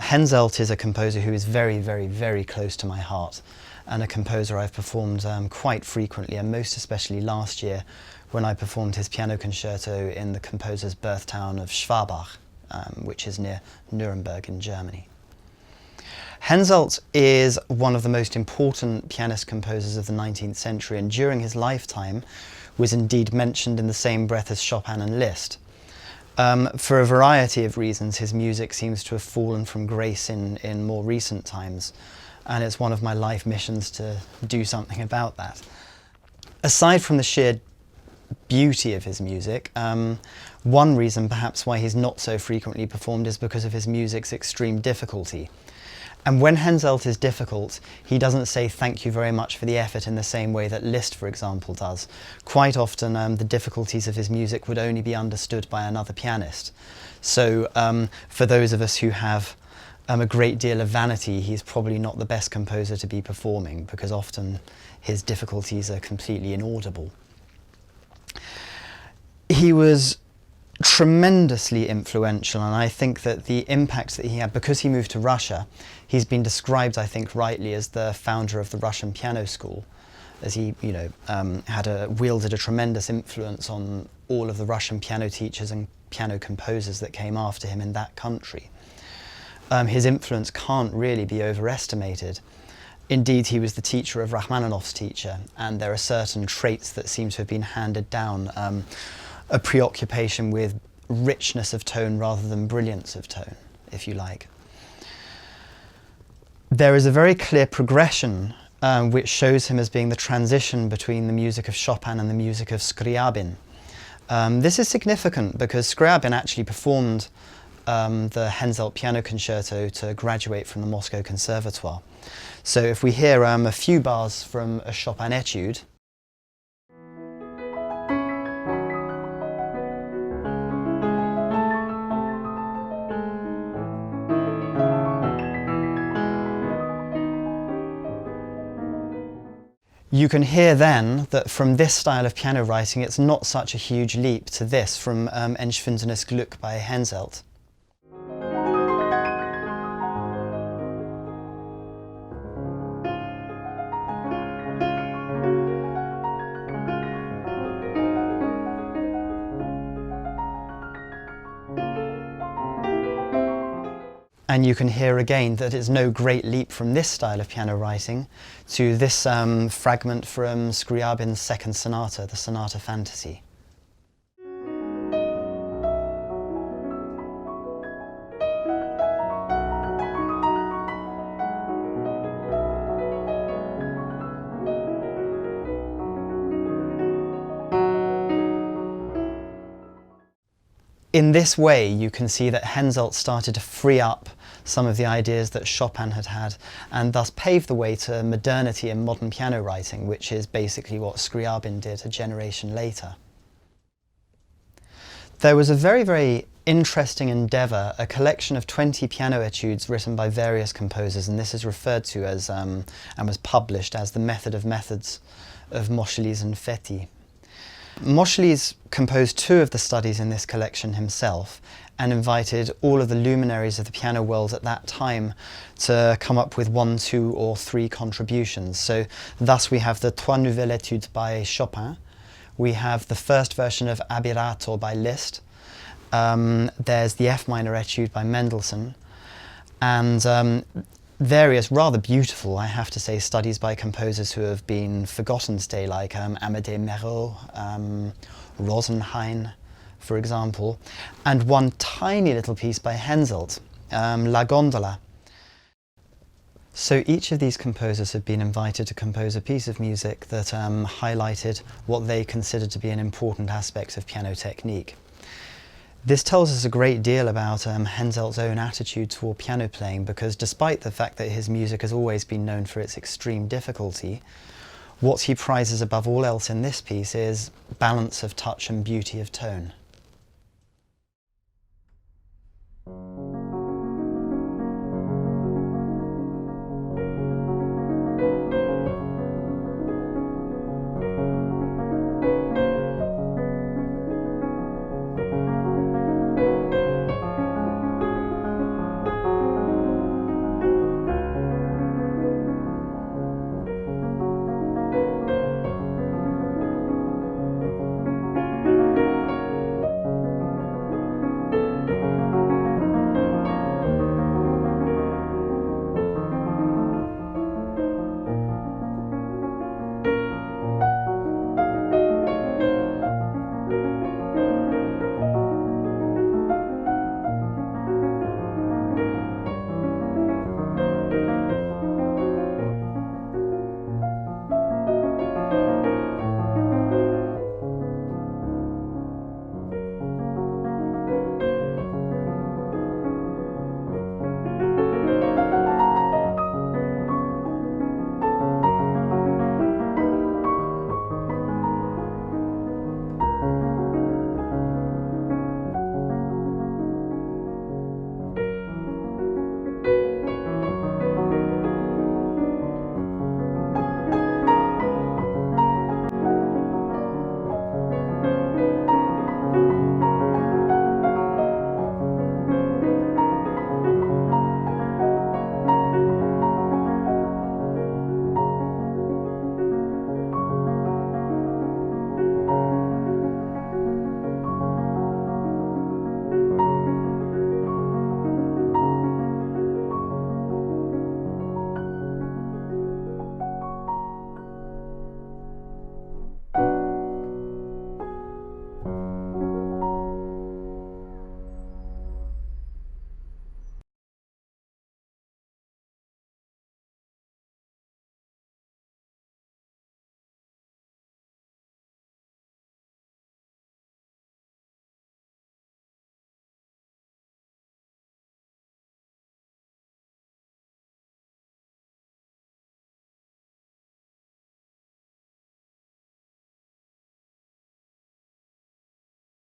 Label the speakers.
Speaker 1: Henselt is a composer who is very, very, very close to my heart, and a composer I've performed quite frequently, and most especially last year when I performed his piano concerto in the composer's birth town of Schwabach, which is near Nuremberg in Germany. Henselt is one of the most important pianist composers of the 19th century, and during his lifetime was indeed mentioned in the same breath as Chopin and Liszt. For a variety of reasons, his music seems to have fallen from grace in more recent times, and it's one of my life missions to do something about that. Aside from the sheer beauty of his music, one reason perhaps why he's not so frequently performed is because of his music's extreme difficulty. And when Henselt is difficult, he doesn't say thank you very much for the effort in the same way that Liszt, for example, does. Quite often the difficulties of his music would only be understood by another pianist. So for those of us who have a great deal of vanity, he's probably not the best composer to be performing, because often his difficulties are completely inaudible. He was tremendously influential, and I think that the impact that he had, because he moved to Russia, he's been described, I think rightly, as the founder of the Russian piano school, as he, wielded a tremendous influence on all of the Russian piano teachers and piano composers that came after him in that country. His influence can't really be overestimated. Indeed, he was the teacher of Rachmaninoff's teacher, and there are certain traits that seem to have been handed down. A preoccupation with richness of tone rather than brilliance of tone, if you like. There is a very clear progression which shows him as being the transition between the music of Chopin and the music of Scriabin. This is significant because Scriabin actually performed the Henselt piano concerto to graduate from the Moscow Conservatoire. So if we hear a few bars from a Chopin etude, you can hear then that from this style of piano writing it's not such a huge leap to this from Ein schwindendes Glück by Henselt. And you can hear again that it's no great leap from this style of piano writing to this fragment from Scriabin's second sonata, the Sonata Fantasy. In this way, you can see that Henselt started to free up some of the ideas that Chopin had had, and thus paved the way to modernity in modern piano writing, which is basically what Scriabin did a generation later. There was a very, very interesting endeavour, a collection of 20 piano etudes written by various composers, and this is referred to as, and was published as, the Method of Methods of Moscheles and Fetti. Moscheles composed 2 of the studies in this collection himself and invited all of the luminaries of the piano world at that time to come up with 1, 2 or 3 contributions. So thus we have the Trois Nouvelles Etudes by Chopin, we have the first version of Abbirato by Liszt, there's the F minor etude by Mendelssohn, and various rather beautiful, I have to say, studies by composers who have been forgotten today, like Amédée Merau, Rosenhain, for example, and one tiny little piece by Henselt, La Gondola. So each of these composers have been invited to compose a piece of music that highlighted what they considered to be an important aspect of piano technique. This tells us a great deal about Henselt's own attitude toward piano playing, because despite the fact that his music has always been known for its extreme difficulty, what he prizes above all else in this piece is balance of touch and beauty of tone.